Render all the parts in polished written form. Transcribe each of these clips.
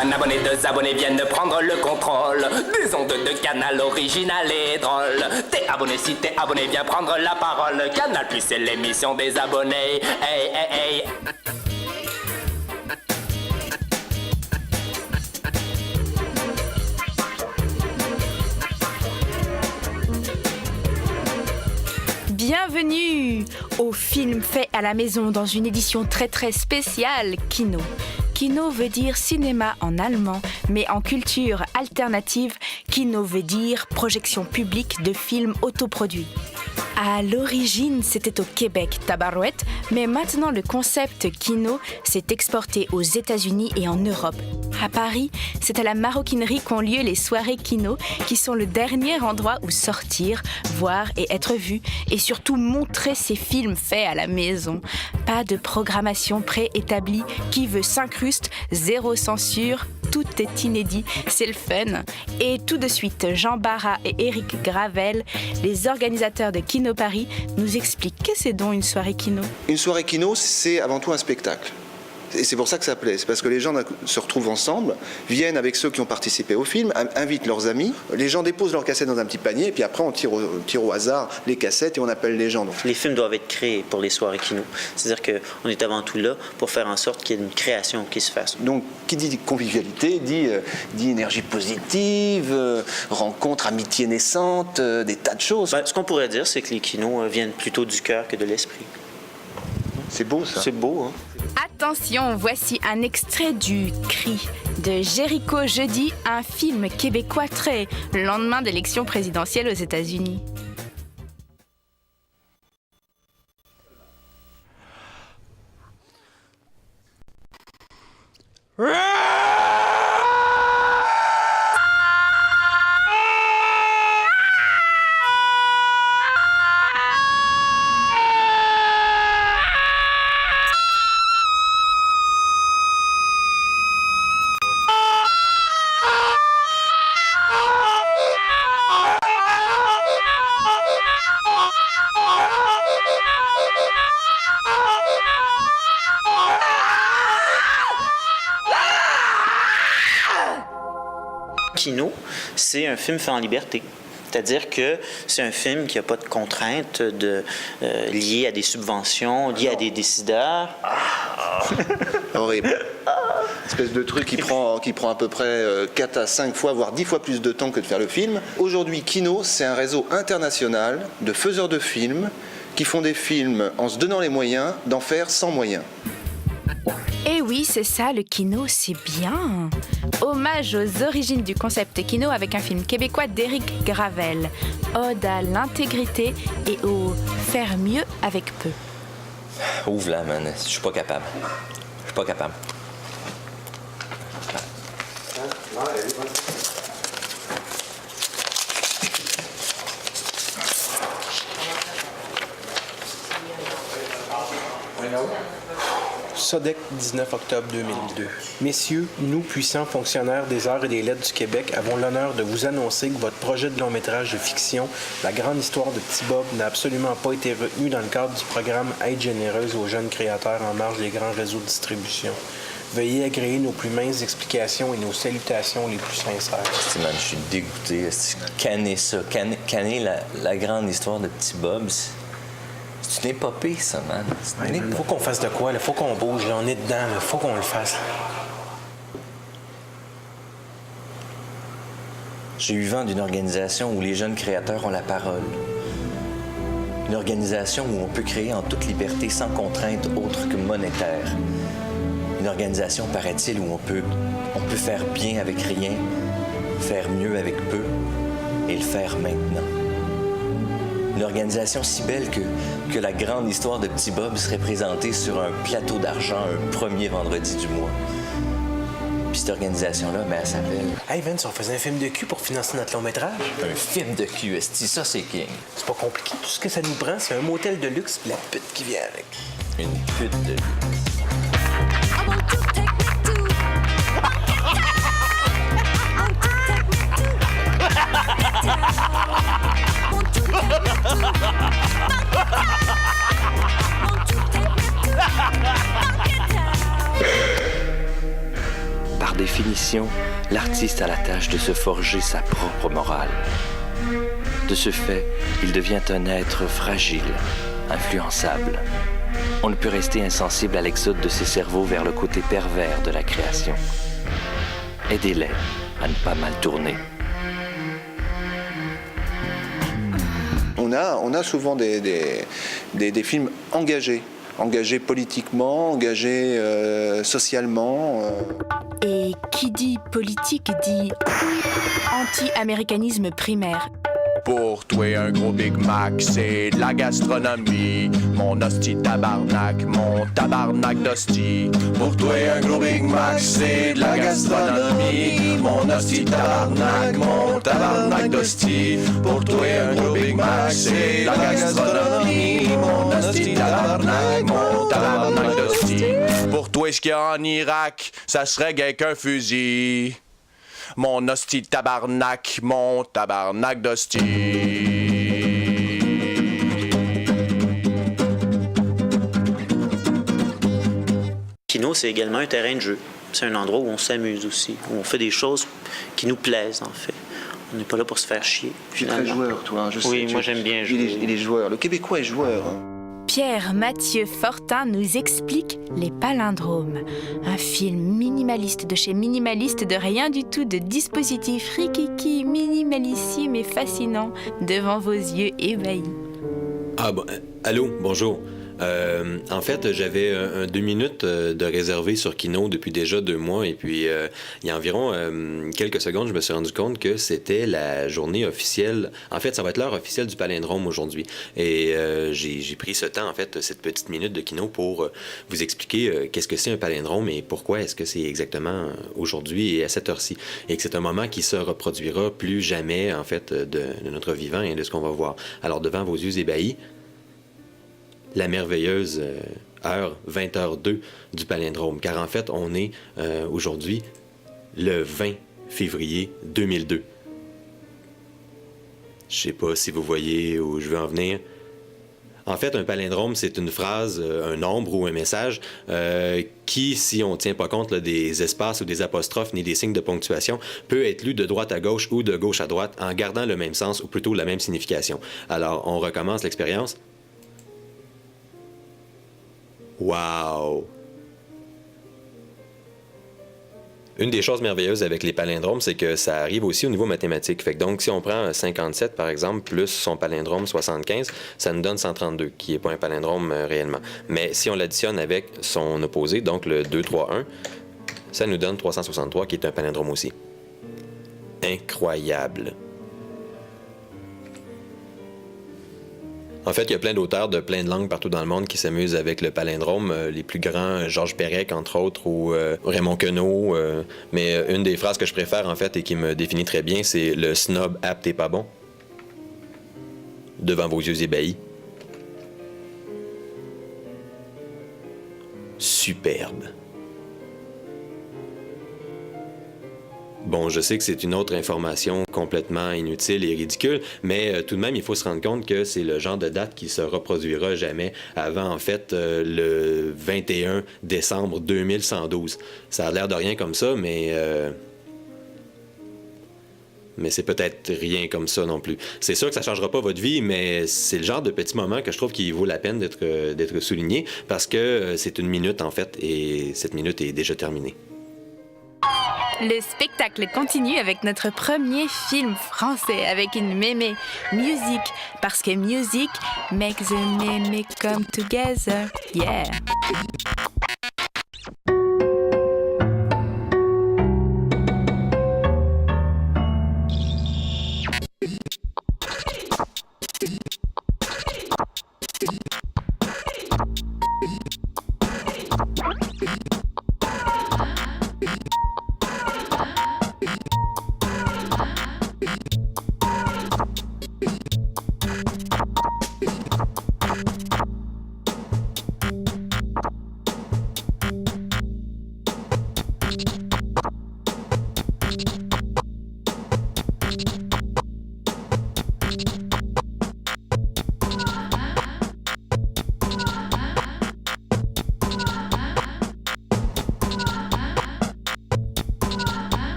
Un abonné, deux abonnés viennent prendre le contrôle des ondes de Canal original et drôle. T'es abonné, si t'es abonné, viens prendre la parole. Canal Plus, c'est l'émission des abonnés. Hey, hey, hey. Bienvenue au film fait à la maison dans une édition très très spéciale Kino. Kino veut dire cinéma en allemand, mais en culture alternative, Kino veut dire projection publique de films autoproduits. À l'origine, c'était au Québec, Tabarouette, mais maintenant le concept Kino s'est exporté aux États-Unis et en Europe. À Paris, c'est à la Maroquinerie qu'ont lieu les soirées Kino, qui sont le dernier endroit où sortir, voir et être vu, et surtout montrer ses films faits à la maison. Pas de programmation préétablie, qui veut s'incruste, zéro censure, tout est inédit, c'est le fun. Et tout de suite, Jean Barra et Éric Gravel, les organisateurs de Kino Paris, nous expliquent qu'est-ce que c'est donc une soirée Kino. Une soirée Kino, c'est avant tout un spectacle. Et c'est pour ça que ça plaît, c'est parce que les gens se retrouvent ensemble, viennent avec ceux qui ont participé au film, invitent leurs amis, les gens déposent leurs cassettes dans un petit panier, et puis après on tire au hasard les cassettes et on appelle les gens. Donc. Les films doivent être créés pour les soirées Kino. C'est-à-dire qu'on est avant tout là pour faire en sorte qu'il y ait une création qui se fasse. Donc qui dit convivialité, dit énergie positive, rencontre, amitié naissante, des tas de choses. Ce qu'on pourrait dire, c'est que les kinos viennent plutôt du cœur que de l'esprit. C'est beau ça. C'est beau, hein? Attention, voici un extrait du Cri de Jéricho Jeudi, un film québécois très lendemain d'élection présidentielle aux États-Unis. Kino, c'est un film fait en liberté. C'est-à-dire que c'est un film qui n'a pas de contraintes liées à des subventions, liées à des décideurs. Horrible. Espèce de truc qui prend à peu près 4 à 5 fois, voire 10 fois plus de temps que de faire le film. Aujourd'hui, Kino, c'est un réseau international de faiseurs de films qui font des films en se donnant les moyens d'en faire sans moyens. Et oui, c'est ça, le Kino, c'est bien. Hommage aux origines du concept Kino avec un film québécois d'Éric Gravel. Ode à l'intégrité et au faire mieux avec peu. Ouvre-la, man. Je suis pas capable. Sodec, 19 octobre 2002. Messieurs, nous, puissants fonctionnaires des arts et des lettres du Québec, avons l'honneur de vous annoncer que votre projet de long-métrage de fiction, La grande histoire de Petit Bob, n'a absolument pas été retenu dans le cadre du programme Aide généreuse aux jeunes créateurs en marge des grands réseaux de distribution. Veuillez agréer nos plus minces explications et nos salutations les plus sincères. Man, je suis dégoûté. Canner ça. Canner la grande histoire de Petit Bob, c'est une épopée, ça, man. Faut qu'on fasse de quoi, là? Faut qu'on bouge, là. On est dedans, là. Faut qu'on le fasse. J'ai eu vent d'une organisation où les jeunes créateurs ont la parole. Une organisation où on peut créer en toute liberté, sans contrainte autre que monétaire. Une organisation, paraît-il, où on peut faire bien avec rien, faire mieux avec peu et le faire maintenant. Une organisation si belle que la grande histoire de Petit Bob serait présentée sur un plateau d'argent un premier vendredi du mois. Puis cette organisation-là, elle s'appelle... Hey Vince, on faisait un film de cul pour financer notre long-métrage. Un film de cul, esti, ça c'est king. C'est pas compliqué. Tout ce que ça nous prend, c'est un motel de luxe et la pute qui vient avec. Une pute de luxe. Pardon. définition, l'artiste a la tâche de se forger sa propre morale. De ce fait, il devient un être fragile, influençable. On ne peut rester insensible à l'exode de ses cerveaux vers le côté pervers de la création. Aidez-les à ne pas mal tourner. On a souvent des films engagés politiquement, engagés socialement. Et qui dit politique dit anti-américanisme primaire. Pour toi, un gros Big Mac, c'est de la gastronomie. Mon hostie tabarnak, mon tabarnak d'hostie. Pour toi, un gros Big Mac, c'est de la gastronomie. Mon hostie tabarnak, mon tabarnak d'hostie. Pour toi, un gros Big Mac, c'est de la gastronomie. Mon hostie tabarnak, mon tabarnak d'hostie. Pour toi, ce qu'il y a en Irak, ça serait avec un fusil. Mon hostie tabarnak, mon tabarnak d'hostie. Kino, c'est également un terrain de jeu. C'est un endroit où on s'amuse aussi, où on fait des choses qui nous plaisent, en fait. On n'est pas là pour se faire chier, Tu es très finalement. joueur, toi. Hein, je Oui, sais, moi, j'aime bien jouer. Il est joueur. Le Québécois est joueur. Pierre-Mathieu Fortin nous explique Les Palindromes, un film minimaliste de chez minimaliste, de rien du tout, de dispositif rikiki, minimalissime et fascinant, devant vos yeux ébahis. Ah bon, allô, bonjour. En fait, j'avais 2 minutes de réservé sur Kino depuis déjà 2 mois et puis il y a environ quelques secondes, je me suis rendu compte que c'était la journée officielle. En fait, ça va être l'heure officielle du palindrome aujourd'hui et j'ai pris ce temps, en fait, cette petite minute de Kino pour vous expliquer qu'est-ce que c'est un palindrome et pourquoi est-ce que c'est exactement aujourd'hui et à cette heure-ci. Et que c'est un moment qui se reproduira plus jamais, en fait, de notre vivant et de ce qu'on va voir. Alors, devant vos yeux ébahis, la merveilleuse heure 20h02 du palindrome. Car en fait, on est aujourd'hui le 20 février 2002. Je sais pas si vous voyez où je veux en venir. En fait, un palindrome, c'est une phrase, un nombre ou un message qui, si on ne tient pas compte là, des espaces ou des apostrophes ni des signes de ponctuation, peut être lu de droite à gauche ou de gauche à droite en gardant le même sens ou plutôt la même signification. Alors, on recommence l'expérience. Wow! Une des choses merveilleuses avec les palindromes, c'est que ça arrive aussi au niveau mathématique. Fait que donc, si on prend 57, par exemple, plus son palindrome 75, ça nous donne 132, qui n'est pas un palindrome réellement. Mais si on l'additionne avec son opposé, donc le 2, 3, 1, ça nous donne 363, qui est un palindrome aussi. Incroyable! En fait, il y a plein d'auteurs de plein de langues partout dans le monde qui s'amusent avec le palindrome. Les plus grands, Georges Perec, entre autres, ou Raymond Queneau. Mais une des phrases que je préfère, en fait, et qui me définit très bien, c'est « Le snob apte et pas bon ». Devant vos yeux ébahis. Superbe. Bon, je sais que c'est une autre information complètement inutile et ridicule, mais tout de même, il faut se rendre compte que c'est le genre de date qui se reproduira jamais avant, en fait, le 21 décembre 2112. Ça a l'air de rien comme ça, mais c'est peut-être rien comme ça non plus. C'est sûr que ça ne changera pas votre vie, mais c'est le genre de petit moment que je trouve qu'il vaut la peine d'être souligné parce que c'est une minute, en fait, et cette minute est déjà terminée. Le spectacle continue avec notre premier film français avec une mémé, Music, parce que music makes the mémé come together. Yeah!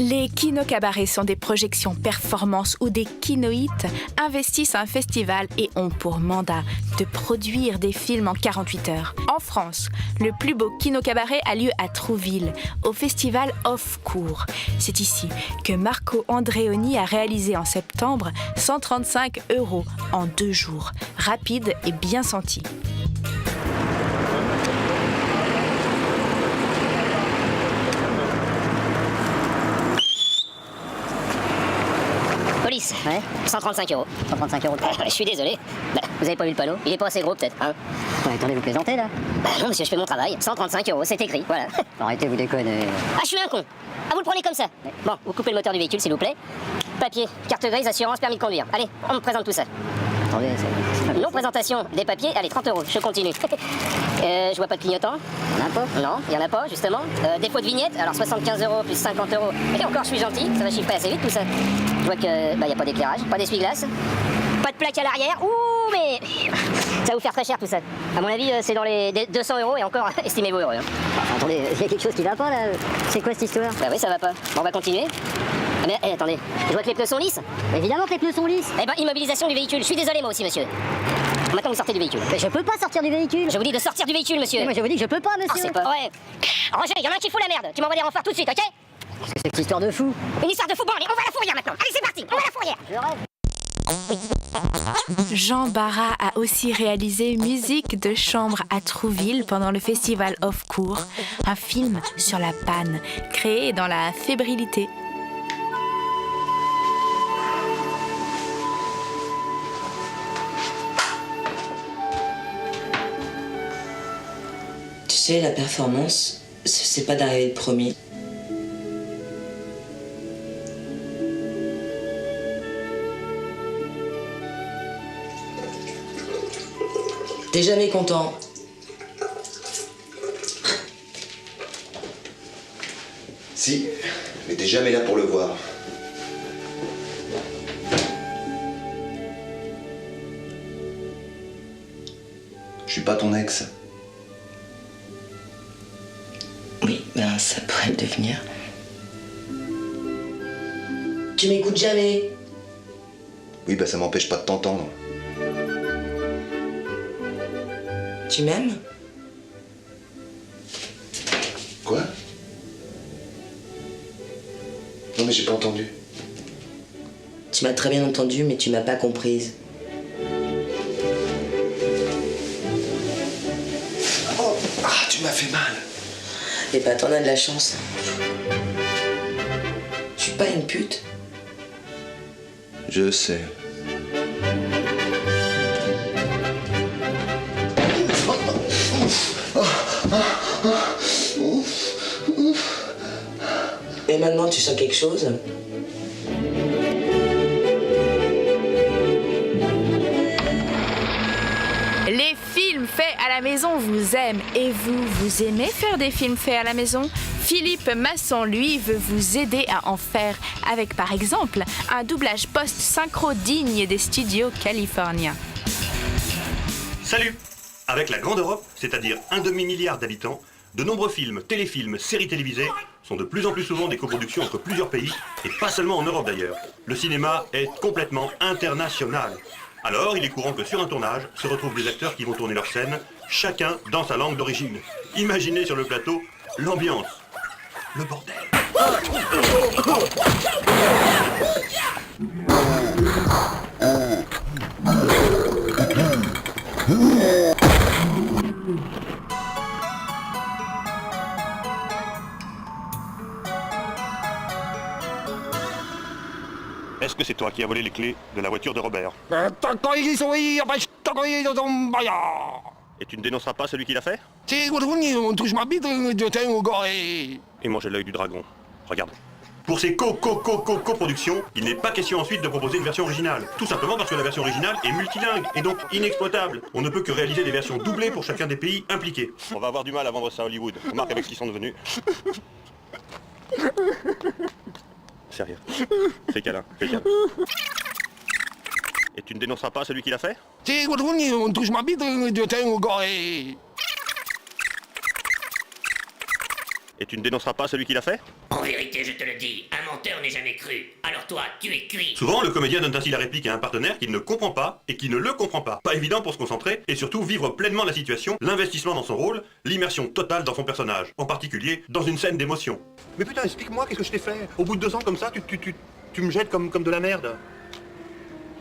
Les kino-cabarets sont des projections performances où des kinoïtes investissent un festival et ont pour mandat de produire des films en 48 heures. En France, le plus beau kino-cabaret a lieu à Trouville, au festival Off-Court. C'est ici que Marco Andreoni a réalisé en septembre 135 € en 2 jours. Rapide et bien senti. Police, ouais. 135 €. 135 €. Je suis désolé. Bah, vous avez pas vu le panneau? Il est pas assez gros peut-être, hein? Ouais, attendez, vous plaisantez là? Bah non monsieur, je fais mon travail. 135 €, c'est écrit, voilà. Arrêtez, vous déconnez. Ah, je suis un con. Ah, vous le prenez comme ça? Bon, vous coupez le moteur du véhicule s'il vous plaît. Papier, carte grise, assurance, permis de conduire. Allez, on me présente tout ça. Attendez, c'est... Non présentation des papiers, allez, 30 €, je continue. Je vois pas de clignotant. Y'en a pas? Non, y en a pas, justement. Défaut de vignette, alors 75 € plus 50 €. Et encore, je suis gentil, ça va chiffrer assez vite tout ça. Je vois que, bah, y a pas d'éclairage, pas d'essuie-glace, pas de plaque à l'arrière. Ouh, mais ça va vous faire très cher tout ça. À mon avis, c'est dans les 200 € et encore, estimez-vous heureux. Hein. Attendez, y a quelque chose qui va pas là. C'est quoi cette histoire? Bah oui, ça va pas. Bon, on va continuer. Ah mais attendez, je vois que les pneus sont lisses. Évidemment que les pneus sont lisses. Eh ben, immobilisation du véhicule. Je suis désolé moi aussi, monsieur. Maintenant, vous sortez du véhicule. Mais je peux pas sortir du véhicule. Je vous dis de sortir du véhicule, monsieur. Mais moi, je vous dis que je peux pas, monsieur. Oh, c'est pas vrai. Roger, y en a un qui fout la merde. Tu m'envoies des renforts tout de suite, ok? Qu'est-ce que c'est que cette histoire de fou? Une histoire de fou. Bon, allez, on va à la fourrière maintenant. Allez, c'est parti, on va à la fourrière. Jean Barra a aussi réalisé Musique de chambre à Trouville pendant le festival Off-Court, un film sur la panne, créé dans la fébrilité. Tu sais, la performance, c'est pas d'arriver le premier. T'es jamais content. Si, mais t'es jamais là pour le voir. Je suis pas ton ex. Oui, ben ça pourrait le devenir. Tu m'écoutes jamais. Oui, bah ça m'empêche pas de t'entendre. Tu m'aimes? Quoi? Non mais j'ai pas entendu. Tu m'as très bien entendu, mais tu m'as pas comprise. Oh, ah, tu m'as fait mal. Et bah t'en as de la chance. Je suis pas une pute. Je sais. Et maintenant tu sens quelque chose? Les films faits à la maison vous aiment. Et vous, vous aimez faire des films faits à la maison? Philippe Masson, lui, veut vous aider à en faire avec, par exemple, un doublage post-synchro digne des studios californiens. Salut! Avec la grande Europe, c'est-à-dire 1 demi-milliard d'habitants, de nombreux films, téléfilms, séries télévisées sont de plus en plus souvent des coproductions entre plusieurs pays, et pas seulement en Europe d'ailleurs. Le cinéma est complètement international. Alors, il est courant que sur un tournage se retrouvent des acteurs qui vont tourner leur scène, chacun dans sa langue d'origine. Imaginez sur le plateau l'ambiance, le bordel. Est-ce que c'est toi qui as volé les clés de la voiture de Robert? Et tu ne dénonceras pas celui qui l'a fait? Et manger l'œil du dragon. Regarde. Pour ces coproductions, il n'est pas question ensuite de proposer une version originale. Tout simplement parce que la version originale est multilingue et donc inexploitable. On ne peut que réaliser des versions doublées pour chacun des pays impliqués. On va avoir du mal à vendre ça à Hollywood. Remarque avec ce qu'ils sont devenus. Sérieux. Fais câlin, fais câlin. Et tu ne dénonceras pas celui qui l'a fait? Et tu ne dénonceras pas celui qui l'a fait? En vérité, je te le dis, un menteur n'est jamais cru. Alors toi, tu es cuit. Souvent, le comédien donne ainsi la réplique à un partenaire qu'il ne comprend pas et qui ne le comprend pas. Pas évident pour se concentrer et surtout vivre pleinement la situation, l'investissement dans son rôle, l'immersion totale dans son personnage, en particulier dans une scène d'émotion. Mais putain, explique-moi, qu'est-ce que je t'ai fait? Au bout de 2 ans comme ça, tu me jettes comme de la merde.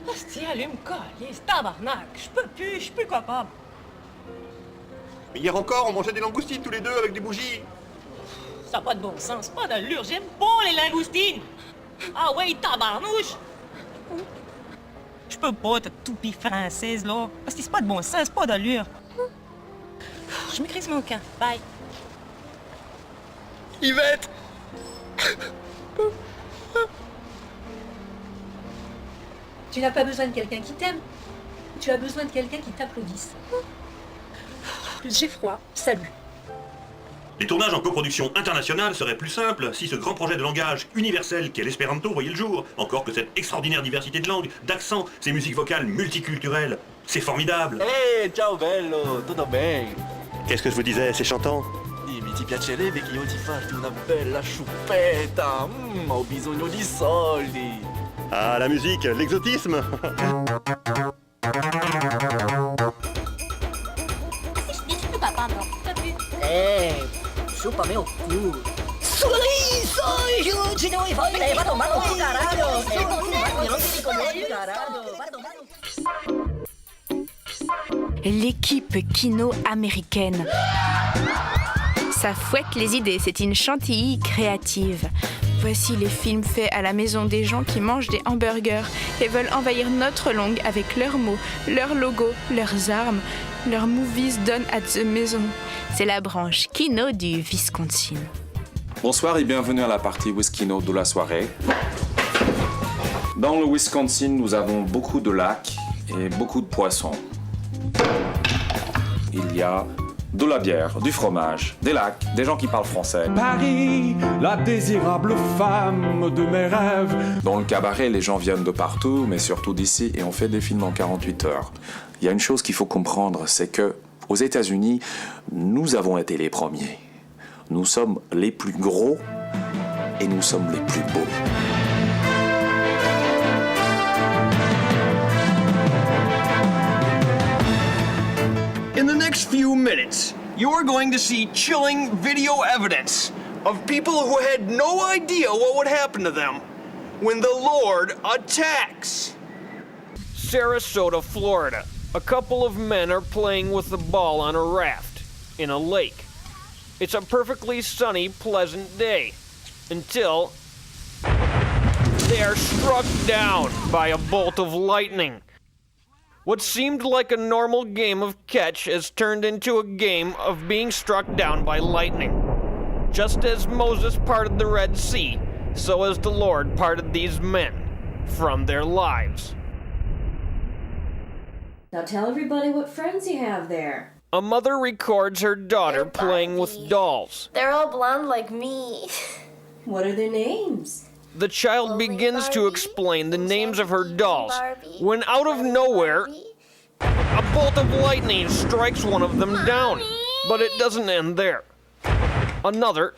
Hostie, allume, calisse, tabarnak. Je suis plus capable. Mais hier encore, on mangeait des langoustines tous les deux avec des bougies. Ça n'a pas de bon sens, pas d'allure. J'aime pas les langoustines. Ah ouais, tabarnouche. Je peux pas, ta toupie française, là. Parce que c'est pas de bon sens, pas d'allure. Je m'écris mon camp. Bye. Yvette! Tu n'as pas besoin de quelqu'un qui t'aime. Tu as besoin de quelqu'un qui t'applaudisse. J'ai froid. Salut. Les tournages en coproduction internationale seraient plus simples si ce grand projet de langage universel qu'est l'espéranto voyait le jour. Encore que cette extraordinaire diversité de langues, d'accents, ces musiques vocales multiculturelles. C'est formidable. Hey, ciao bello, tutto bene? Qu'est-ce que je vous disais, c'est chantant? Mi ti piacerebbe che io ti faccia una bella sciuppetta. Ho bisogno di soldi. Ah, la musique, l'exotisme. Hey, chúpame o cu. Sorriso, aiuti, noi vai, vado mano di caralho. L'équipe Kino américaine. Ça fouette les idées, c'est une chantilly créative. Voici les films faits à la maison des gens qui mangent des hamburgers et veulent envahir notre langue avec leurs mots, leurs logos, leurs armes, leurs movies done at the maison. C'est la branche Kino du Wisconsin. Bonsoir et bienvenue à la partie Wiskino de la soirée. Dans le Wisconsin, nous avons beaucoup de lacs et beaucoup de poissons. Il y a de la bière, du fromage, des lacs, des gens qui parlent français. Paris, la désirable femme de mes rêves. Dans le cabaret, les gens viennent de partout, mais surtout d'ici, et on fait des films en 48 heures. Il y a une chose qu'il faut comprendre, c'est que aux États-Unis, nous avons été les premiers. Nous sommes les plus gros et nous sommes les plus beaux. In the next few minutes, you're going to see chilling video evidence of people who had no idea what would happen to them when the Lord attacks. Sarasota, Florida. A couple of men are playing with the ball on a raft in a lake. It's a perfectly sunny, pleasant day until they are struck down by a bolt of lightning. What seemed like a normal game of catch has turned into a game of being struck down by lightning. Just as Moses parted the Red Sea, so has the Lord parted these men from their lives. Now tell everybody what friends you have there. A mother records her daughter playing with dolls. They're all blonde like me. What are their names? The child begins to explain the names of her dolls, when out of nowhere, a bolt of lightning strikes one of them down. But it doesn't end there. Another,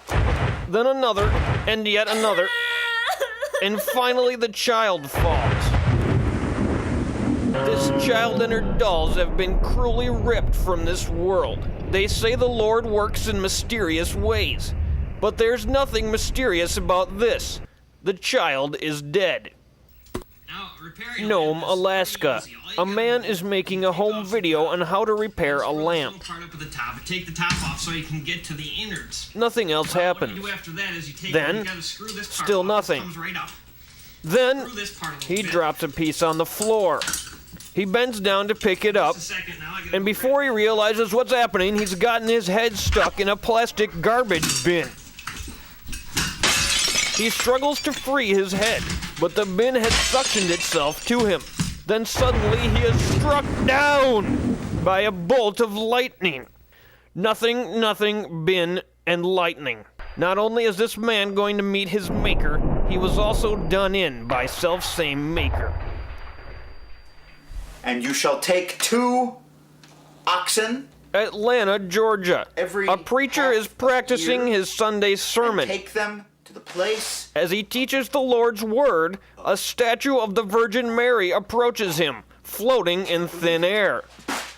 then another, and yet another, and finally the child falls. This child and her dolls have been cruelly ripped from this world. They say the Lord works in mysterious ways, but there's nothing mysterious about this. The child is dead. Nome, Alaska. A man is making a home video on how to repair a lamp. Take the top off so you can get to the innards. Nothing else happens. Then, still nothing. Then, he drops a piece on the floor. He bends down to pick it up, and before he realizes what's happening, he's gotten his head stuck in a plastic garbage bin. He struggles to free his head, but the bin has suctioned itself to him. Then suddenly he is struck down by a bolt of lightning. Nothing, nothing, bin, and lightning. Not only is this man going to meet his maker, he was also done in by self-same maker. And you shall take 2 oxen Atlanta, Georgia. A preacher is practicing his Sunday sermon. Take them to the place. As he teaches the Lord's word, a statue of the Virgin Mary approaches him, floating in thin air.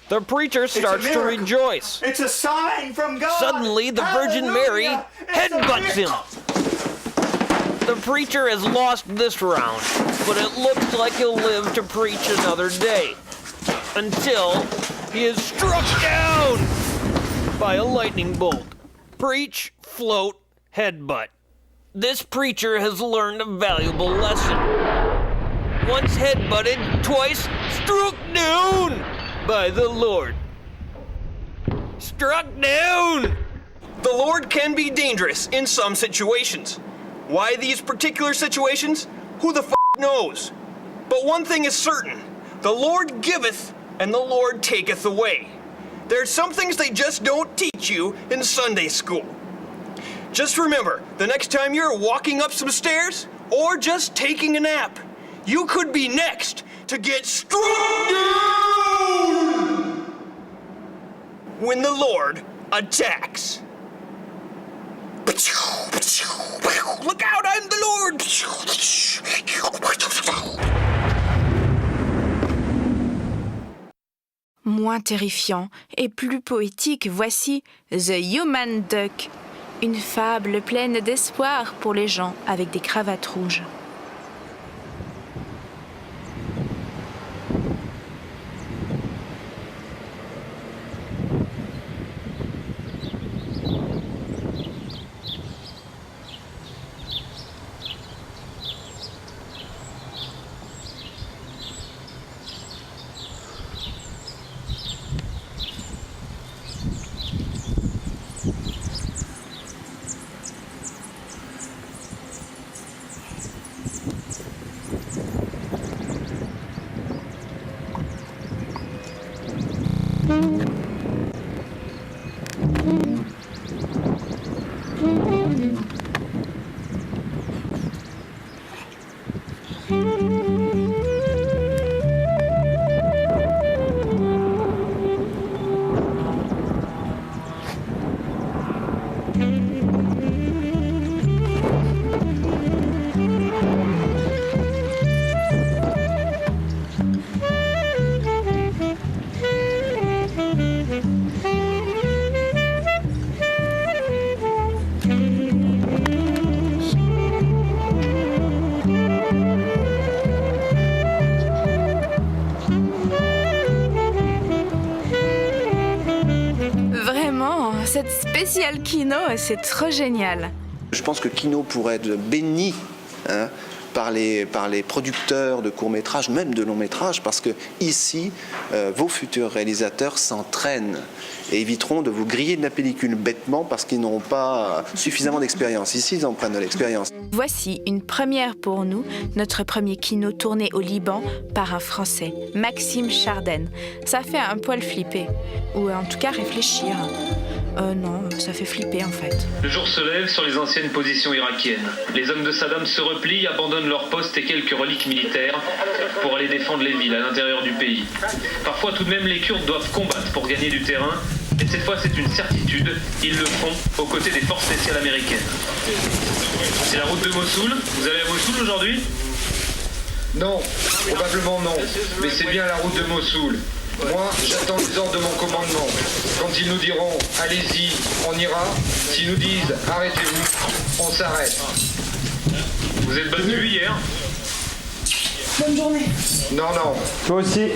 The preacher starts to rejoice. It's a sign from God. Suddenly, the Virgin Mary headbutts him. The preacher has lost this round, but it looks like he'll live to preach another day. Until he is struck down by a lightning bolt. Preach, float, headbutt. This preacher has learned a valuable lesson. Once headbutted, twice struck down by the Lord. Struck down! The Lord can be dangerous in some situations. Why these particular situations? Who the knows? But one thing is certain. The Lord giveth, and the Lord taketh away. There's some things they just don't teach you in Sunday school. Just remember, the next time you're walking up some stairs, or just taking a nap, you could be next to get struck down when the Lord attacks. Look out, I'm the Lord! Moins terrifiant et plus poétique, voici The Human Duck, une fable pleine d'espoir pour les gens avec des cravates rouges. Cette spéciale Kino, c'est trop génial. Je pense que Kino pourrait être béni par les producteurs de courts-métrages, même de longs-métrages, parce que ici, vos futurs réalisateurs s'entraînent et éviteront de vous griller de la pellicule bêtement parce qu'ils n'auront pas suffisamment d'expérience. Ici, ils en prennent de l'expérience. Voici une première pour nous, notre premier Kino tourné au Liban par un Français, Maxime Charden. Ça fait un poil flipper, ou en tout cas réfléchir. Non, ça fait flipper en fait. Le jour se lève sur les anciennes positions irakiennes. Les hommes de Saddam se replient, abandonnent leurs postes et quelques reliques militaires pour aller défendre les villes à l'intérieur du pays. Parfois tout de même les Kurdes doivent combattre pour gagner du terrain, et cette fois c'est une certitude, ils le font aux côtés des forces spéciales américaines. C'est la route de Mossoul. Vous allez à Mossoul aujourd'hui ? Non, probablement non, mais c'est bien la route de Mossoul. Moi, j'attends les ordres de mon commandement. Quand ils nous diront « Allez-y, on ira », s'ils nous disent « Arrêtez-vous », on s'arrête. Vous êtes battu hier ? Bonne journée. Non, non. Toi aussi.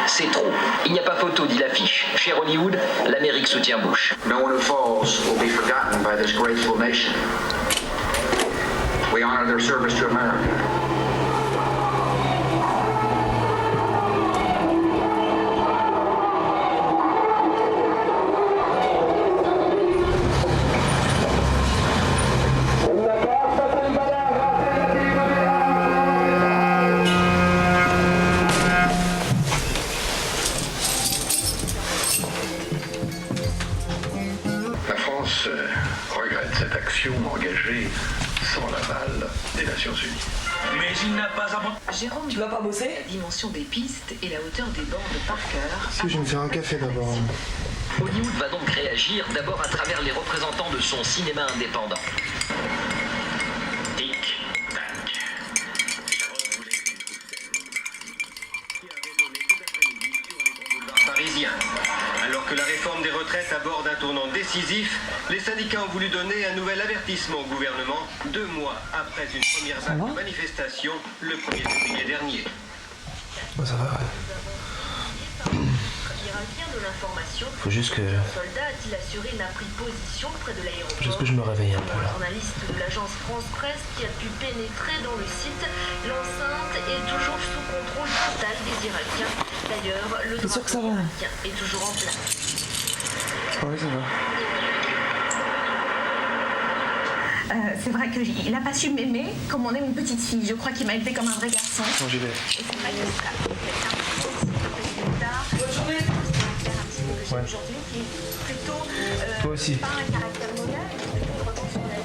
C'est trop. Il n'y a pas photo, dit l'affiche. Chez Hollywood, l'Amérique soutient Bush. No one who falls will be forgotten by this grateful nation. We honor their service to America. n'as pas abandonné. Jérôme, Tu vas pas bosser? la dimension des pistes et la hauteur des bords de Parker. Si, je vais me faire un café d'abord. Hollywood va donc réagir d'abord à travers les représentants de son cinéma indépendant. Parisien. Alors que la réforme des retraites aborde un tournant décisif, les syndicats ont voulu donner un nouvel avertissement au gouvernement 2 mois après une première vague de manifestation le 1er février dernier. Bon, ça va, ouais. Faut juste que... Juste que je me réveille un peu là. Journaliste de l'agence France Presse qui a pu pénétrer dans le site, l'enceinte est toujours sous contrôle total des Irakiens. D'ailleurs, le drapeau irakien est toujours en place. Ouais, ça va. C'est vrai qu'il n'a pas su m'aimer comme on aime une petite fille. Je crois qu'il m'a élevé comme un vrai garçon. Bon, j'y vais. Et c'est vrai que ça Bonne journée. Ouais. aujourd'hui qui est plutôt Toi aussi. pas un caractère mondial, mais plutôt une revanche sur la vie.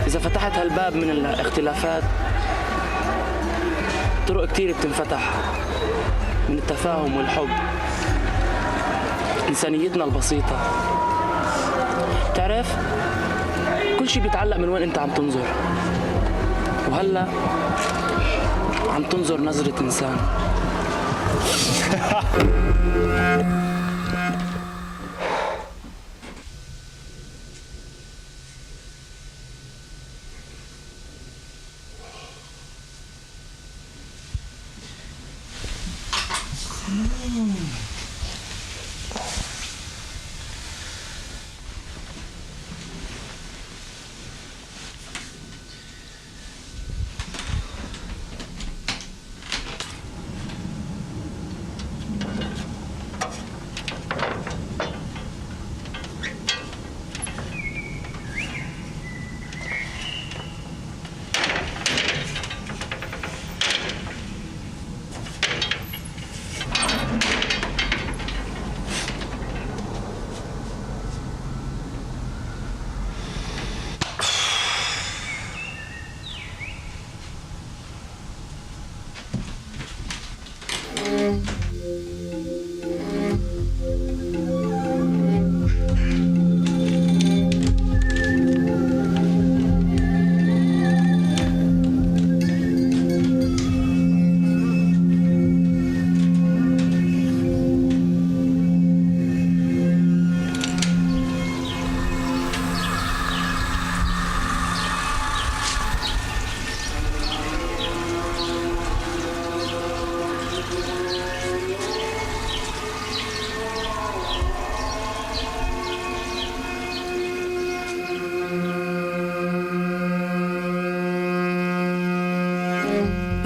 إذا فتحت هالباب من الاختلافات طرق كتير بتنفتح من التفاهم والحب، إنسانيتنا البسيطة. تعرف كل شي بيتعلق من وين أنت عم تنظر، وهلأ عم تنظر نظرة إنسان.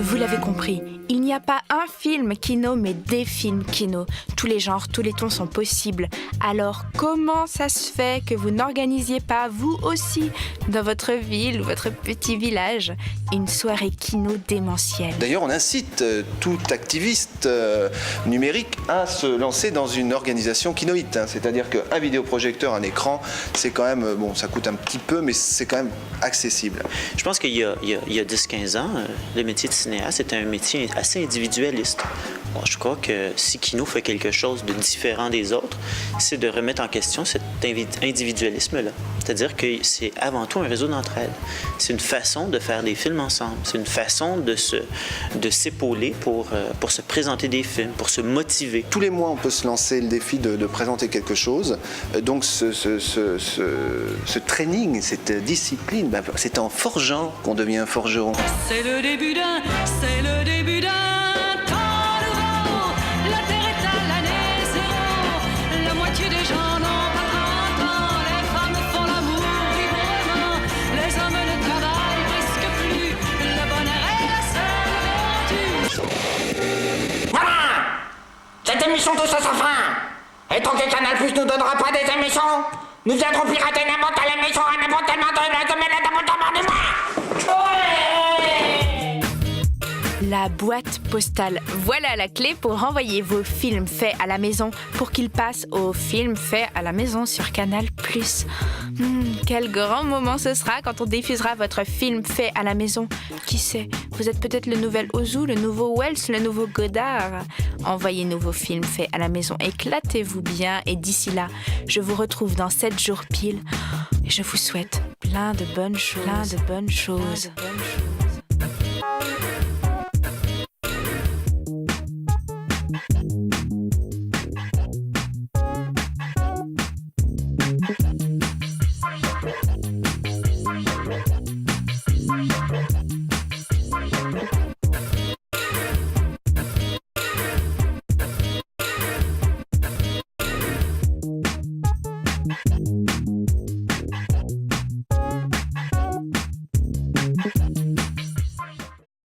Vous l'avez compris, il n'y a pas un un film Kino, mais des films Kino. Tous les genres, tous les tons sont possibles. Alors, comment ça se fait que vous n'organisiez pas, vous aussi, dans votre ville ou votre petit village, une soirée Kino démentielle? D'ailleurs, on incite tout activiste numérique à se lancer dans une organisation kinoïte. C'est-à-dire qu'un vidéoprojecteur, un écran, c'est quand même, bon, ça coûte un petit peu, mais c'est quand même accessible. Je pense qu'il y a 10-15 ans, le métier de cinéaste était un métier assez individualiste. Bon, je crois que si Kino fait quelque chose de différent des autres, c'est de remettre en question cet individualisme-là. C'est-à-dire que c'est avant tout un réseau d'entraide. C'est une façon de faire des films ensemble. C'est une façon de s'épauler pour se présenter des films, pour se motiver. Tous les mois, on peut se lancer le défi de présenter quelque chose. Donc ce training, cette discipline, c'est en forgeant qu'on devient un forgeron. C'est le début d'un temps nouveau. La terre est à l'année zéro. La moitié des gens n'ont pas 30 ans. Les femmes font l'amour librement. Les hommes ne travaillent presque plus. Le bonheur est la seule vertu. Voilà! Cette émission touche à sa fin. Et tant que Canal Plus nous donnera pas des émissions, nous viendrons pirater n'importe quelle émission à n'importe quel moment du mois. La boîte postale. Voilà la clé pour envoyer vos films faits à la maison pour qu'ils passent aux films faits à la maison sur Canal+. Quel grand moment ce sera quand on diffusera votre film fait à la maison. Qui sait, vous êtes peut-être le nouvel Ozu, le nouveau Wells, le nouveau Godard. Envoyez-nous vos films faits à la maison, éclatez-vous bien et d'ici là, je vous retrouve dans 7 jours pile et je vous souhaite plein de bonnes choses.